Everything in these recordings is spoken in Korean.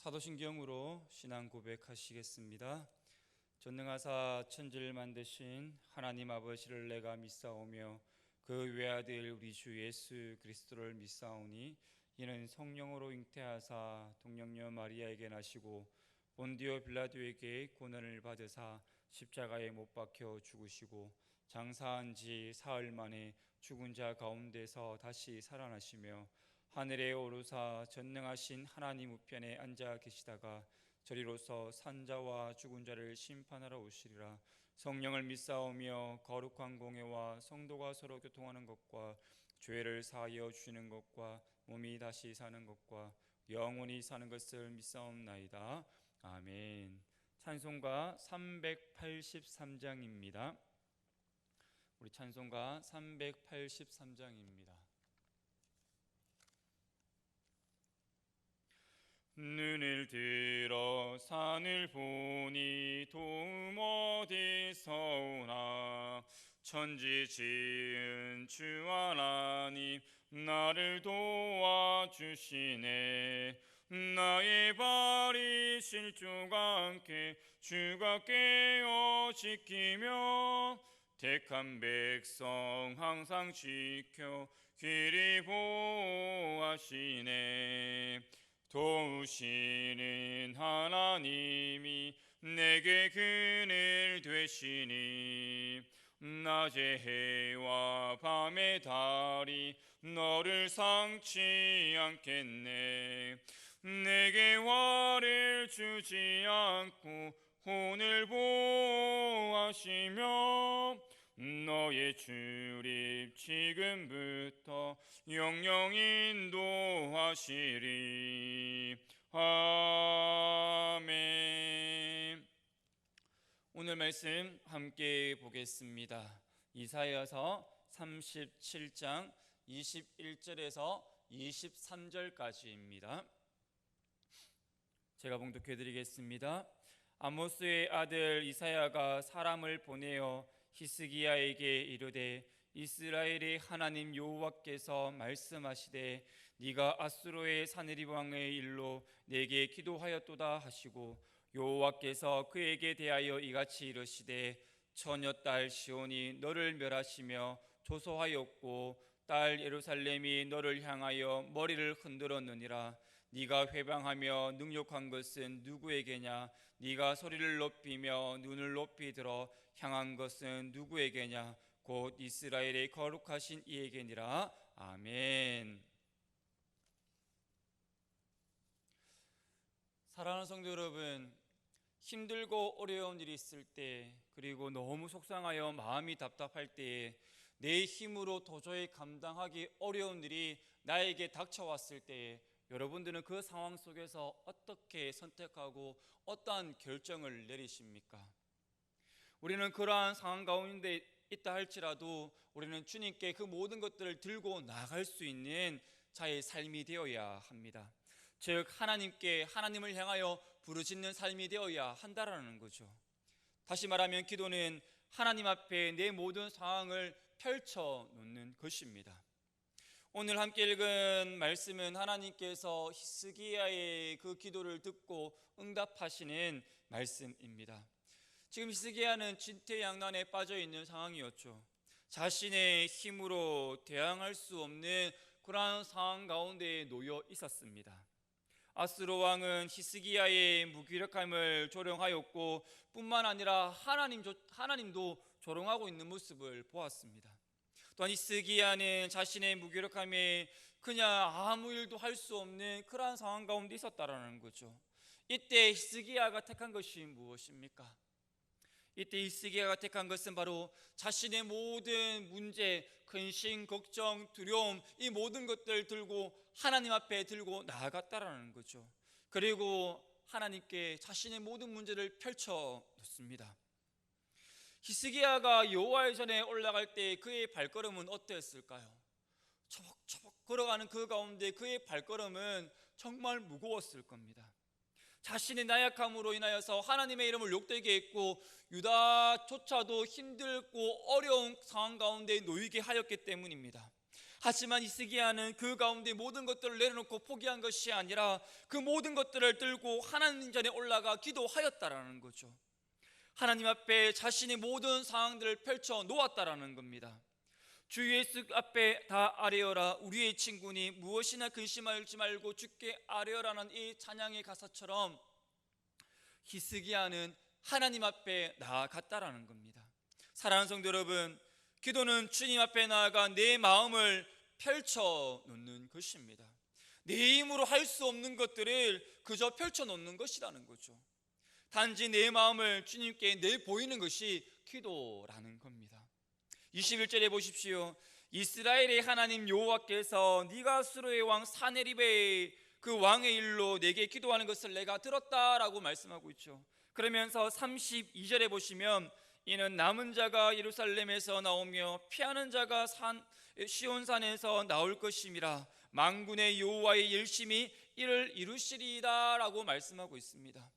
사도신경으로 신앙 고백하시겠습니다. 전능하사 천지를 만드신 하나님 아버지를 내가 믿사오며 그 외아들 우리 주 예수 그리스도를 믿사오니 이는 성령으로 잉태하사 동정녀 마리아에게 나시고 본디오 빌라도에게 고난을 받으사 십자가에 못 박혀 죽으시고 장사한 지 사흘 만에 죽은 자 가운데서 다시 살아나시며 하늘에 오르사 전능하신 하나님 우편에 앉아 계시다가 저리로서 산자와 죽은 자를 심판하러 오시리라. 성령을 믿사오며 거룩한 공회와 성도가 서로 교통하는 것과 죄를 사하여 주시는 것과 몸이 다시 사는 것과 영원히 사는 것을 믿사옵나이다. 아멘. 찬송가 383장입니다. 우리 찬송가 383장입니다. 눈을 들어 산을 보니 도움 어디서 오나. 천지 지은 주 하나님 나를 도와주시네. 나의 발이 실족하 않게 주가 깨어 지키며 택한 백성 항상 지켜 길이 보호하시네. 도우시는 하나님이 내게 그늘 되시니 낮의 해와 밤의 달이 너를 상치 않겠네. 내게 화를 주지 않고 혼을 보호하시며 너의 출입 지금부터 영영 인도하시리. 아멘. 오늘 말씀 함께 보겠습니다. 이사야서 37장 21절에서 23절까지입니다. 제가 봉독해 드리겠습니다. 아모스의 아들 이사야가 사람을 보내어 히스기야에게 이르되 이스라엘의 하나님 여호와께서 말씀하시되 네가 아수르의 사느립 왕의 일로 내게 기도하였도다 하시고 여호와께서 그에게 대하여 이같이 이르시되 처녀딸 시온이 너를 멸하시며 조소하였고 딸 예루살렘이 너를 향하여 머리를 흔들었느니라. 네가 회방하며 능욕한 것은 누구에게냐? 네가 소리를 높이며 눈을 높이 들어 향한 것은 누구에게냐? 곧 이스라엘의 거룩하신 이에게니라. 아멘. 사랑하는 성도 여러분, 힘들고 어려운 일이 있을 때, 그리고 너무 속상하여 마음이 답답할 때에 내 힘으로 도저히 감당하기 어려운 일이 나에게 닥쳐왔을 때에 여러분들은 그 상황 속에서 어떻게 선택하고 어떠한 결정을 내리십니까? 우리는 그러한 상황 가운데 있다 할지라도 우리는 주님께 그 모든 것들을 들고 나갈 수 있는 자의 삶이 되어야 합니다. 즉 하나님을 향하여 부르짖는 삶이 되어야 한다라는 거죠. 다시 말하면 기도는 하나님 앞에 내 모든 상황을 펼쳐놓는 것입니다. 오늘 함께 읽은 말씀은 하나님께서 히스기야의 그 기도를 듣고 응답하시는 말씀입니다. 지금 히스기야는 진퇴양난에 빠져 있는 상황이었죠. 자신의 힘으로 대항할 수 없는 그러한 상황 가운데 놓여 있었습니다. 아수르 왕은 히스기야의 무기력함을 조롱하였고 뿐만 아니라 하나님도 조롱하고 있는 모습을 보았습니다. 또한 히스기야는 자신의 무기력함에 그냥 아무 일도 할 수 없는 그러한 상황 가운데 있었다라는 거죠. 이때 히스기야가 택한 것이 무엇입니까? 이때 히스기야가 택한 것은 바로 자신의 모든 문제, 근심, 걱정, 두려움, 이 모든 것들을 들고 하나님 앞에 들고 나아갔다라는 거죠. 그리고 하나님께 자신의 모든 문제를 펼쳐 놓습니다. 히스기야가 여호와의 전에 올라갈 때 그의 발걸음은 어땠을까요? 초박초박 걸어가는 그 가운데 그의 발걸음은 정말 무거웠을 겁니다. 자신의 나약함으로 인하여서 하나님의 이름을 욕되게 했고 유다조차도 힘들고 어려운 상황 가운데 놓이게 하였기 때문입니다. 하지만 히스기야는 그 가운데 모든 것들을 내려놓고 포기한 것이 아니라 그 모든 것들을 들고 하나님 전에 올라가 기도하였다라는 거죠. 하나님 앞에 자신의 모든 상황들을 펼쳐 놓았다라는 겁니다. 주 예수 앞에 다 아뢰어라, 우리의 친구니 무엇이나 근심하지 말고 주께 아뢰어라는 이 찬양의 가사처럼 히스기야는 하나님 앞에 나아갔다라는 겁니다. 사랑하는 성도 여러분, 기도는 주님 앞에 나아가 내 마음을 펼쳐 놓는 것입니다. 내 힘으로 할 수 없는 것들을 그저 펼쳐 놓는 것이라는 거죠. 단지 내 마음을 주님께 내보이는 것이 기도라는 겁니다. 21절에 보십시오. 이스라엘의 하나님 여호와께서 네가 수르의 왕 사네립의 그 왕의 일로 내게 기도하는 것을 내가 들었다라고 말씀하고 있죠. 그러면서 32절에 보시면 이는 남은 자가 예루살렘에서 나오며 피하는 자가 시온산에서 나올 것임이라 만군의 여호와의 열심히 이를 이루시리이다 라고 말씀하고 있습니다.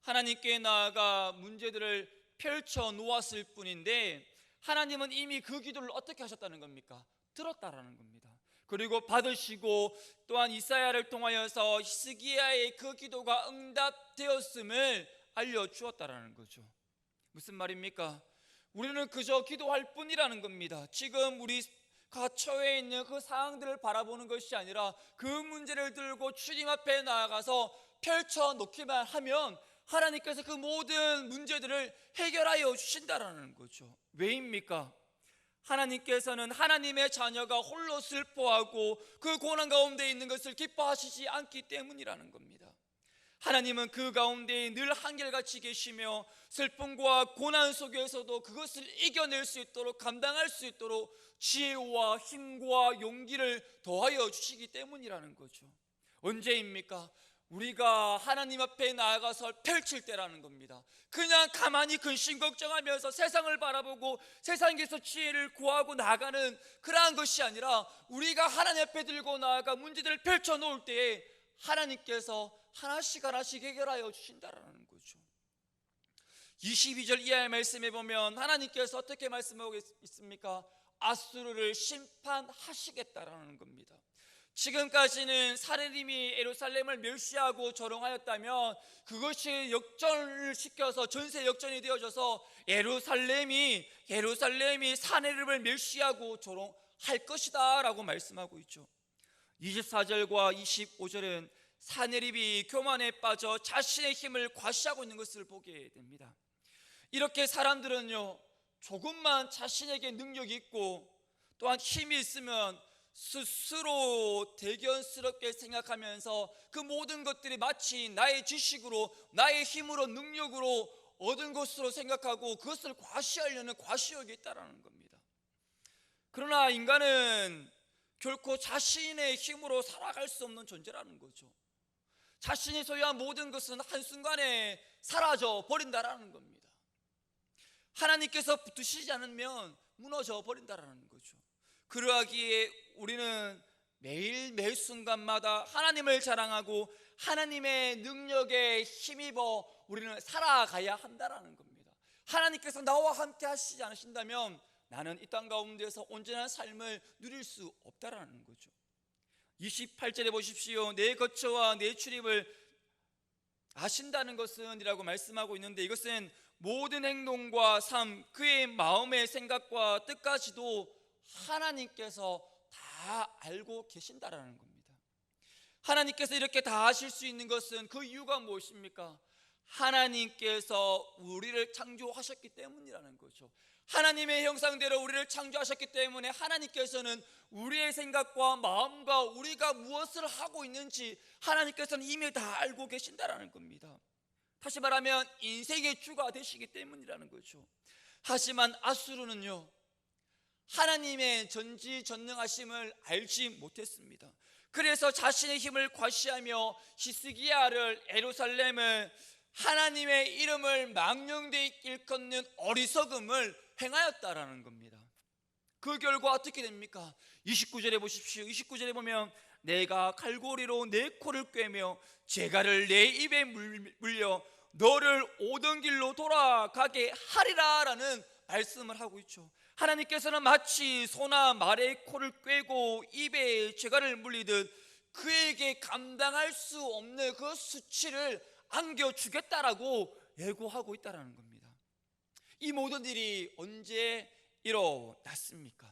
하나님께 나아가 문제들을 펼쳐 놓았을 뿐인데 하나님은 이미 그 기도를 어떻게 하셨다는 겁니까? 들었다라는 겁니다. 그리고 받으시고 또한 이사야를 통하여서 히스기야의 그 기도가 응답되었음을 알려주었다라는 거죠. 무슨 말입니까? 우리는 그저 기도할 뿐이라는 겁니다. 지금 우리가 처해 있는 그 상황들을 바라보는 것이 아니라 그 문제를 들고 주님 앞에 나아가서 펼쳐 놓기만 하면 하나님께서 그 모든 문제들을 해결하여 주신다라는 거죠. 왜입니까? 하나님께서는 하나님의 자녀가 홀로 슬퍼하고 그 고난 가운데 있는 것을 기뻐하시지 않기 때문이라는 겁니다. 하나님은 그 가운데 늘 한결같이 계시며 슬픔과 고난 속에서도 그것을 이겨낼 수 있도록 감당할 수 있도록 지혜와 힘과 용기를 더하여 주시기 때문이라는 거죠. 언제입니까? 우리가 하나님 앞에 나아가서 펼칠 때라는 겁니다. 그냥 가만히 근심 걱정하면서 세상을 바라보고 세상에서 지혜를 구하고 나가는 그러한 것이 아니라 우리가 하나님 앞에 들고 나아가 문제들을 펼쳐 놓을 때에 하나님께서 하나씩 하나씩 해결하여 주신다라는 거죠. 22절 이하의 말씀에 보면 하나님께서 어떻게 말씀하고 있습니까? 아수르를 심판하시겠다라는 겁니다. 지금까지는 사내림이 예루살렘을 멸시하고 조롱하였다면 그것이 역전을 시켜서 전세 역전이 되어져서 예루살렘이 사내림을 멸시하고 조롱할 것이다 라고 말씀하고 있죠. 24절과 25절은 사내립이 교만에 빠져 자신의 힘을 과시하고 있는 것을 보게 됩니다. 이렇게 사람들은요, 조금만 자신에게 능력이 있고 또한 힘이 있으면 스스로 대견스럽게 생각하면서 그 모든 것들이 마치 나의 지식으로 나의 힘으로 능력으로 얻은 것으로 생각하고 그것을 과시하려는 과시욕이 있다는 겁니다. 그러나 인간은 결코 자신의 힘으로 살아갈 수 없는 존재라는 거죠. 자신이 소유한 모든 것은 한순간에 사라져 버린다라는 겁니다. 하나님께서 붙으시지 않으면 무너져 버린다라는 거죠. 그러하기에 우리는 매일 순간마다 하나님을 자랑하고 하나님의 능력에 힘입어 우리는 살아가야 한다라는 겁니다. 하나님께서 나와 함께 하시지 않으신다면 나는 이 땅 가운데서 온전한 삶을 누릴 수 없다라는 거죠. 28절에 보십시오. 내 거처와 내 출입을 아신다는 것은 이라고 말씀하고 있는데 이것은 모든 행동과 삶, 그의 마음의 생각과 뜻까지도 하나님께서 다 알고 계신다라는 겁니다. 하나님께서 이렇게 다 하실 수 있는 것은 그 이유가 무엇입니까? 하나님께서 우리를 창조하셨기 때문이라는 거죠. 하나님의 형상대로 우리를 창조하셨기 때문에 하나님께서는 우리의 생각과 마음과 우리가 무엇을 하고 있는지 하나님께서는 이미 다 알고 계신다라는 겁니다. 다시 말하면 인생의 주가 되시기 때문이라는 거죠. 하지만 아수르는요, 하나님의 전지전능하심을 알지 못했습니다. 그래서 자신의 힘을 과시하며 히스기야를, 예루살렘을, 하나님의 이름을 망령되이 일컫는 어리석음을 행하였다라는 겁니다. 그 결과 어떻게 됩니까? 29절에 보십시오. 29절에 보면 내가 칼고리로 내 코를 꿰며 재갈을 내 입에 물려 너를 오던 길로 돌아가게 하리라 라는 말씀을 하고 있죠. 하나님께서는 마치 소나 말의 코를 꿰고 입에 죄가를 물리듯 그에게 감당할 수 없는 그 수치를 안겨주겠다라고 예고하고 있다는 겁니다. 이 모든 일이 언제 일어났습니까?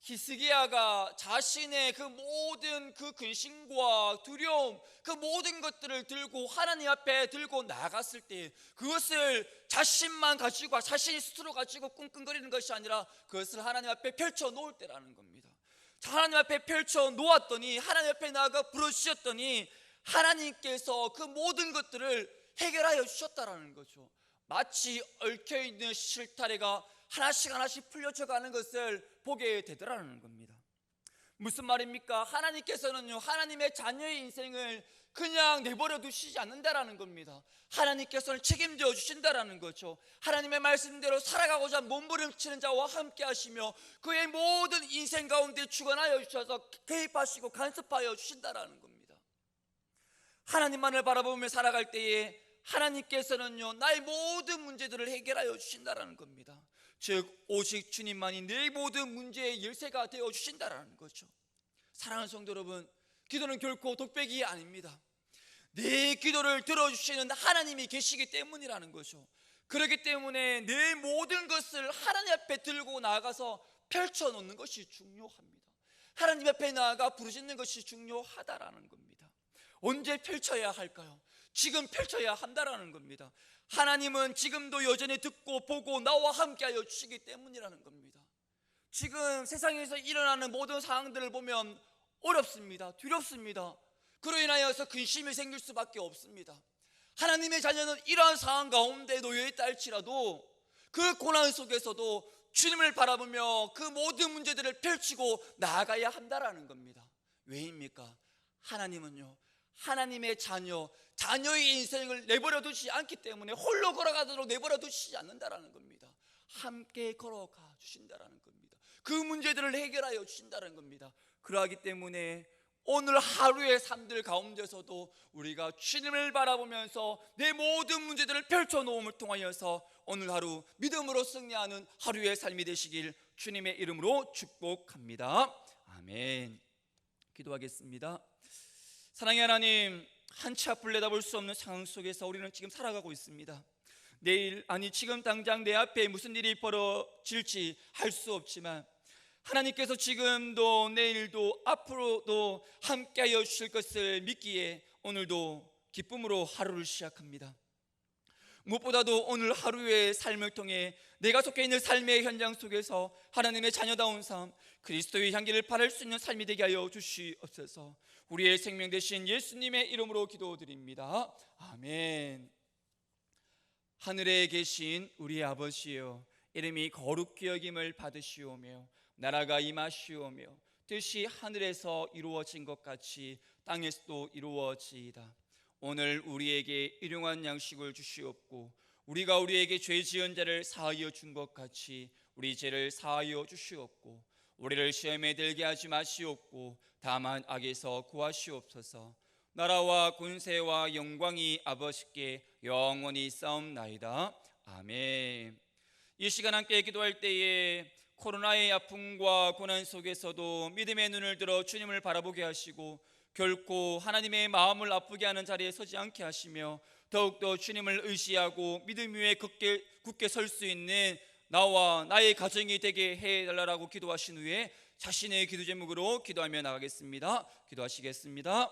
히스기야가 자신의 그 모든 그 근심과 두려움, 그 모든 것들을 들고 하나님 앞에 들고 나갔을 때 그것을 자신만 가지고, 자신이 스스로 가지고 끙끙거리는 것이 아니라 그것을 하나님 앞에 펼쳐 놓을 때라는 겁니다. 하나님 앞에 펼쳐 놓았더니, 하나님 앞에 나아가 부르짖었더니 하나님께서 그 모든 것들을 해결하여 주셨다라는 거죠. 마치 얽혀있는 실타래가 하나씩 풀려져 가는 것을 보게 되더라는 겁니다. 무슨 말입니까? 하나님께서는요, 하나님의 자녀의 인생을 그냥 내버려 두시지 않는다라는 겁니다. 하나님께서는 책임져 주신다라는 거죠. 하나님의 말씀대로 살아가고자 몸부림치는 자와 함께 하시며 그의 모든 인생 가운데 주관하여 주셔서 개입하시고 간섭하여 주신다라는 겁니다. 하나님만을 바라보며 살아갈 때에 하나님께서는요, 나의 모든 문제들을 해결하여 주신다라는 겁니다. 즉 오직 주님만이 내 모든 문제의 열쇠가 되어 주신다라는 거죠. 사랑하는 성도 여러분, 기도는 결코 독백이 아닙니다. 내 기도를 들어주시는 하나님이 계시기 때문이라는 거죠. 그렇기 때문에 내 모든 것을 하나님 앞에 들고 나가서 펼쳐놓는 것이 중요합니다. 하나님 앞에 나아가 부르짖는 것이 중요하다라는 겁니다. 언제 펼쳐야 할까요? 지금 펼쳐야 한다라는 겁니다. 하나님은 지금도 여전히 듣고 보고 나와 함께하여 주시기 때문이라는 겁니다. 지금 세상에서 일어나는 모든 상황들을 보면 어렵습니다. 두렵습니다. 그로 인하여서 근심이 생길 수밖에 없습니다. 하나님의 자녀는 이러한 상황 가운데 놓여 있다 할지라도 그 고난 속에서도 주님을 바라보며 그 모든 문제들을 펼치고 나아가야 한다라는 겁니다. 왜입니까? 하나님은요, 하나님의 자녀의 인생을 내버려 두시지 않기 때문에 홀로 걸어가도록 내버려 두시지 않는다라는 겁니다. 함께 걸어가 주신다라는 겁니다. 그 문제들을 해결하여 주신다는 겁니다. 그러하기 때문에 오늘 하루의 삶들 가운데서도 우리가 주님을 바라보면서 내 모든 문제들을 펼쳐놓음을 통하여서 오늘 하루 믿음으로 승리하는 하루의 삶이 되시길 주님의 이름으로 축복합니다. 아멘. 기도하겠습니다. 사랑의 하나님, 한치 앞을 내다볼 수 없는 상황 속에서 우리는 지금 살아가고 있습니다. 내일, 아니 지금 당장 내 앞에 무슨 일이 벌어질지 알 수 없지만 하나님께서 지금도 내일도 앞으로도 함께하여 주실 것을 믿기에 오늘도 기쁨으로 하루를 시작합니다. 무엇보다도 오늘 하루의 삶을 통해 내가 속해 있는 삶의 현장 속에서 하나님의 자녀다운 삶, 그리스도의 향기를 바랄 수 있는 삶이 되게 하여 주시옵소서. 우리의 생명 되신 예수님의 이름으로 기도드립니다. 아멘. 하늘에 계신 우리 아버지여, 이름이 거룩히 여김을 받으시오며 나라가 임하시오며 뜻이 하늘에서 이루어진 것 같이 땅에서도 이루어지이다. 오늘 우리에게 일용할 양식을 주시옵고 우리가 우리에게 죄 지은 자를 사하여 준 것 같이 우리 죄를 사하여 주시옵고 우리를 시험에 들게 하지 마시옵고 다만 악에서 구하시옵소서. 나라와 권세와 영광이 아버지께 영원히 싸움나이다. 아멘. 이 시간 함께 기도할 때에 코로나의 아픔과 고난 속에서도 믿음의 눈을 들어 주님을 바라보게 하시고 결코 하나님의 마음을 아프게 하는 자리에 서지 않게 하시며 더욱더 주님을 의지하고 믿음 위에 굳게 설 수 있는 나와 나의 가정이 되게 해달라고 기도하신 후에 자신의 기도 제목으로 기도하며 나가겠습니다. 기도하시겠습니다.